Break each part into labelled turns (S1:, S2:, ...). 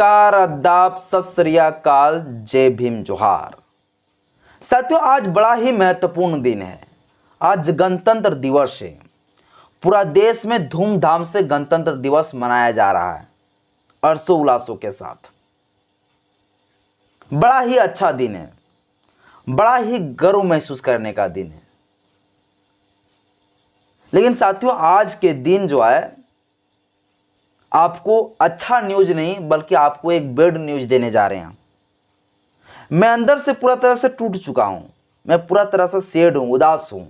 S1: नमस्कार, आदाब, सत श्री अकाल, जय भीम, जोहार। साथियों, आज बड़ा ही महत्वपूर्ण दिन है। आज गणतंत्र दिवस है। पूरा देश में धूमधाम से गणतंत्र दिवस मनाया जा रहा है, हर्षोल्लासों के साथ। बड़ा ही अच्छा दिन है, बड़ा ही गर्व महसूस करने का दिन है। लेकिन साथियों, आज के दिन जो है आपको अच्छा न्यूज नहीं बल्कि आपको एक बैड न्यूज देने जा रहे हैं। मैं अंदर से पूरा तरह से टूट चुका हूं, मैं पूरा तरह से सैड हूं, उदास हूं।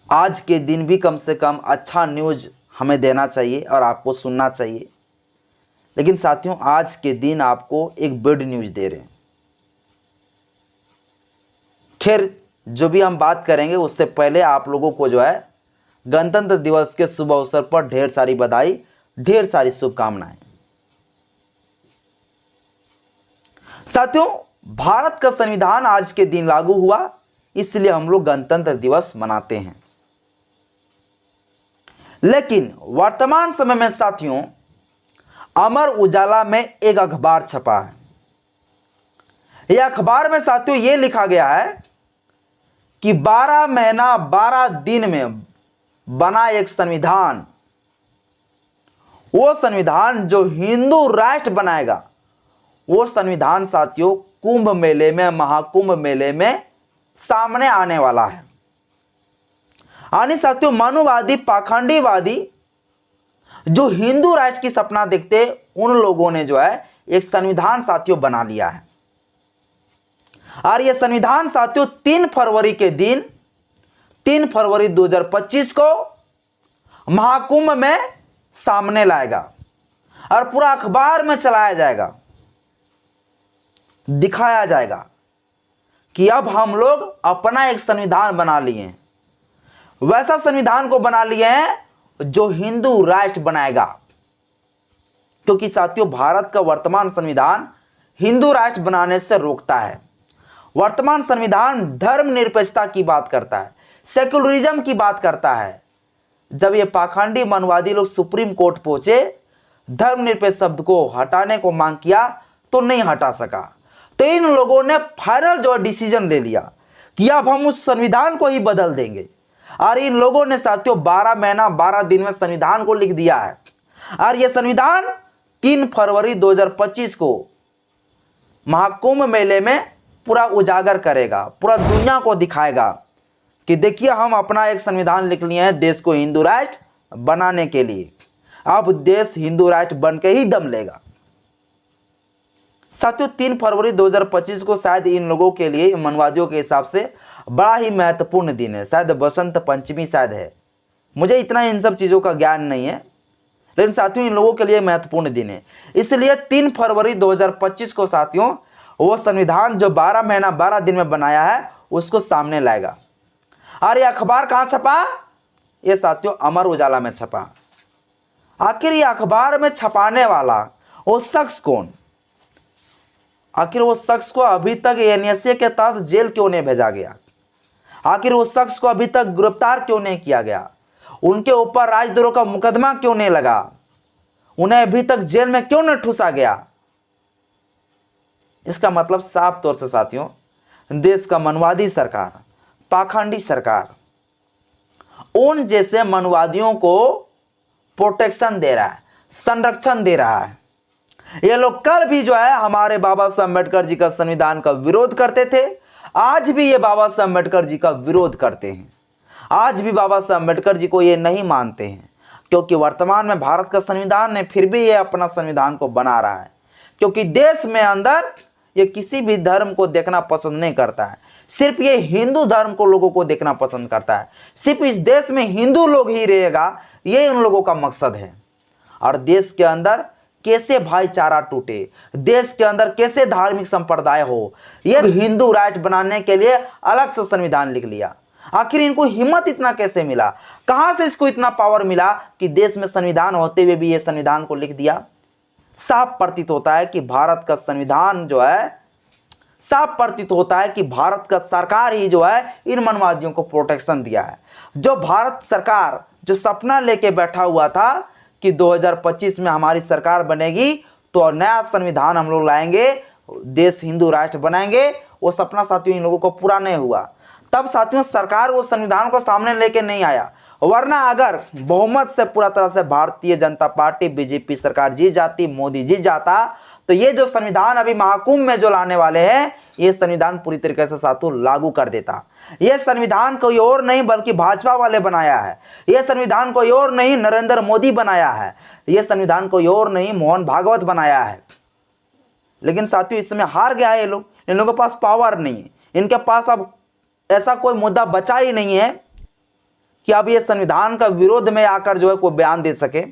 S1: आज के दिन भी कम से कम अच्छा न्यूज हमें देना चाहिए और आपको सुनना चाहिए। लेकिन साथियों, आज के दिन आपको एक बैड न्यूज दे रहे हैं। खैर, जो भी हम बात करेंगे उससे पहले आप लोगों को जो है गणतंत्र दिवस के शुभ अवसर पर ढेर सारी बधाई, ढेर सारी शुभकामनाएं। साथियों, भारत का संविधान आज के दिन लागू हुआ, इसलिए हम लोग गणतंत्र दिवस मनाते हैं। लेकिन वर्तमान समय में साथियों, अमर उजाला में एक अखबार छपा है। यह अखबार में साथियों यह लिखा गया है कि 12 महीना 12 दिन में बना एक संविधान, वो संविधान जो हिंदू राष्ट्र बनाएगा, वो संविधान साथियों कुंभ मेले में, महाकुंभ मेले में सामने आने वाला है। यानी साथियों, मनुवादी, पाखंडीवादी जो हिंदू राष्ट्र की सपना देखते, उन लोगों ने जो है एक संविधान साथियों बना लिया है। और यह संविधान साथियों 3 फरवरी के दिन, 3 फरवरी 2025 को महाकुंभ में सामने लाएगा और पूरा अखबार में चलाया जाएगा, दिखाया जाएगा कि अब हम लोग अपना एक संविधान बना लिए हैं। वैसा संविधान को बना लिए हैं जो हिंदू राष्ट्र बनाएगा। क्योंकि साथियों, भारत का वर्तमान संविधान हिंदू राष्ट्र बनाने से रोकता है। वर्तमान संविधान धर्मनिरपेक्षता की बात करता है, सेकुलरिज्म की बात करता है। जब ये पाखंडी मनवादी लोग सुप्रीम कोर्ट पहुंचे, धर्मनिरपेक्ष शब्द को हटाने को मांग किया तो नहीं हटा सका। तो इन लोगों ने फाइनल जो डिसीजन ले लिया कि अब हम उस संविधान को ही बदल देंगे। और इन लोगों ने साथियों 12 महीना 12 दिन में संविधान को लिख दिया है। और यह संविधान 3 फरवरी 2025 को महाकुंभ मेले में पूरा उजागर करेगा, पूरा दुनिया को दिखाएगा कि देखिए, हम अपना एक संविधान लिख लिए हैं देश को हिंदू राष्ट्र बनाने के लिए। अब देश हिंदू राष्ट्र बन के ही दम लेगा। साथियों, 3 फरवरी 2025 को शायद इन लोगों के लिए, मनवादियों के हिसाब से बड़ा ही महत्वपूर्ण दिन है। शायद बसंत पंचमी शायद है, मुझे इतना इन सब चीज़ों का ज्ञान नहीं है। लेकिन साथियों, इन लोगों के लिए महत्वपूर्ण दिन है। इसलिए 3 फरवरी 2025 को साथियों वो संविधान जो 12 महीना 12 दिन में बनाया है उसको सामने लाएगा। और ये अखबार कहाँ छपा? ये साथियों अमर उजाला में छपा। आखिर ये अखबार में छपाने वाला वो शख्स कौन? आखिर वो शख्स को अभी तक एनएसए के तहत जेल क्यों नहीं भेजा गया? आखिर वो शख्स को अभी तक गिरफ्तार क्यों नहीं किया गया? उनके ऊपर राजद्रोह का मुकदमा क्यों नहीं लगा? उन्हें अभी तक जेल में क्यों नहीं ठूसा गया? इसका मतलब साफ तौर से साथियों, देश का मनवादी सरकार, पाखंडी सरकार उन जैसे मनवादियों को प्रोटेक्शन दे रहा है, संरक्षण दे रहा है। ये लोग कल भी जो है हमारे बाबा साहब अम्बेडकर जी का संविधान का विरोध करते थे, आज भी ये बाबा साहब अम्बेडकर जी का विरोध करते हैं। आज भी बाबा साहब अम्बेडकर जी को ये नहीं मानते हैं, क्योंकि वर्तमान में भारत का संविधान है, फिर भी ये अपना संविधान को बना रहा है। क्योंकि देश में अंदर ये किसी भी धर्म को देखना पसंद नहीं करता है, सिर्फ ये हिंदू धर्म को लोगों को देखना पसंद करता है। सिर्फ इस देश में हिंदू लोग ही रहेगा, ये इन लोगों का मकसद है। और देश के अंदर कैसे भाईचारा टूटे, देश के अंदर कैसे धार्मिक संप्रदाय हो, ये हिंदू राष्ट्र बनाने के लिए अलग से संविधान लिख लिया। आखिर इनको हिम्मत इतना कैसे मिला? कहां से इसको इतना पावर मिला कि देश में संविधान होते हुए भी ये संविधान को लिख दिया? साफ प्रतीत होता है कि भारत का संविधान जो है, साफ प्रतीत होता है कि भारत का सरकार ही जो है इन मनवादियों को प्रोटेक्शन दिया है। जो भारत सरकार जो सपना लेके बैठा हुआ था कि 2025 में हमारी सरकार बनेगी तो नया संविधान हम लोग लाएंगे, देश हिंदू राष्ट्र बनाएंगे, वो सपना साथियों इन लोगों को पूरा नहीं हुआ। तब साथियों सरकार वो संविधान को सामने लेके नहीं आया, वरना अगर बहुमत से पूरा तरह से भारतीय जनता पार्टी बीजेपी सरकार जीत जाती, मोदी जीत जाता, तो ये जो संविधान अभी महाकुंभ में जो लाने वाले हैं, ये संविधान पूरी तरीके से साथियों लागू कर देता। ये संविधान कोई और नहीं बल्कि भाजपा वाले बनाया है। ये संविधान कोई और नहीं नरेंद्र मोदी बनाया है। ये संविधान कोई और नहीं मोहन भागवत बनाया है। लेकिन साथियों इस समय हार गया है ये लोग, इन लोगों के पास पावर नहीं है, इनके पास अब ऐसा कोई मुद्दा बचा ही नहीं है कि अब ये संविधान का विरोध में आकर जो है कोई बयान दे सके,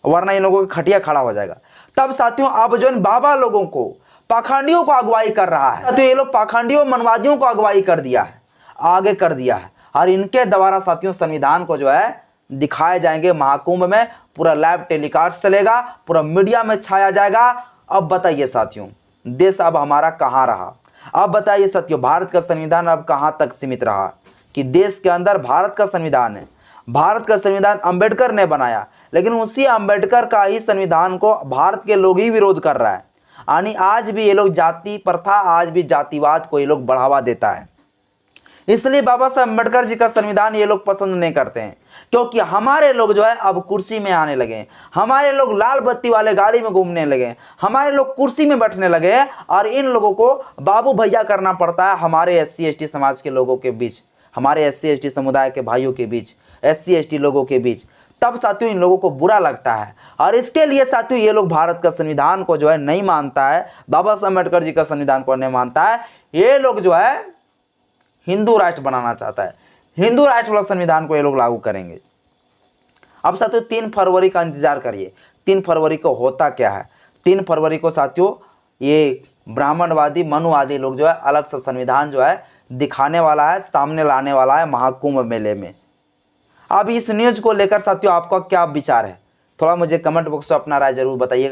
S1: वरना इन लोगों का खटिया खड़ा हो जाएगा। तब साथियों अब जो इन बाबा लोगों को, पाखंडियों को अगुवाई कर रहा है, तो ये लोग पाखंडियों मनवादियों को अगुवाई कर दिया है, आगे कर दिया है, और इनके द्वारा साथियों संविधान को जो है दिखाए जाएंगे महाकुंभ में, पूरा लाइव टेलीकास्ट चलेगा, पूरा मीडिया में छाया जाएगा। अब बताइए साथियों देश अब हमारा कहाँ रहा? अब बताइए साथियों भारत का संविधान अब कहाँ तक सीमित रहा कि देश के अंदर भारत का संविधान है। भारत का संविधान अंबेडकर ने बनाया, लेकिन उसी अंबेडकर का ही संविधान को भारत के लोग ही विरोध कर रहा है। यानी आज भी ये लोग जाति प्रथा, आज भी जातिवाद को ये लोग बढ़ावा देता है। इसलिए बाबा साहब अम्बेडकर जी का संविधान ये लोग पसंद नहीं करते हैं, क्योंकि हमारे लोग जो है अब कुर्सी में आने लगे, हमारे लोग लाल बत्ती वाले गाड़ी में घूमने लगे, हमारे लोग कुर्सी में बैठने लगे, और इन लोगों को बाबू भैया करना पड़ता है हमारे SC ST समाज के लोगों के बीच, हमारे SC ST समुदाय के भाइयों के बीच, SC ST लोगों के बीच। तब साथियों इन लोगों को बुरा लगता है, और इसके लिए साथियों ये लोग भारत का संविधान को जो है नहीं मानता है, बाबा साहब अम्बेडकर जी का संविधान को नहीं मानता है। ये लोग जो है हिंदू राष्ट्र बनाना चाहता है, हिंदू राष्ट्र वाला संविधान को ये लोग लागू करेंगे। अब साथियों 3 फरवरी का इंतजार करिए, 3 फरवरी को होता क्या है। 3 फरवरी को साथियों ये ब्राह्मणवादी मनुवादी लोग जो है अलग से संविधान जो है दिखाने वाला है, सामने लाने वाला है महाकुंभ मेले में। अब इस न्यूज को लेकर साथियों आपका क्या विचार है, थोड़ा मुझे कमेंट बॉक्स में अपना राय जरूर बताइए।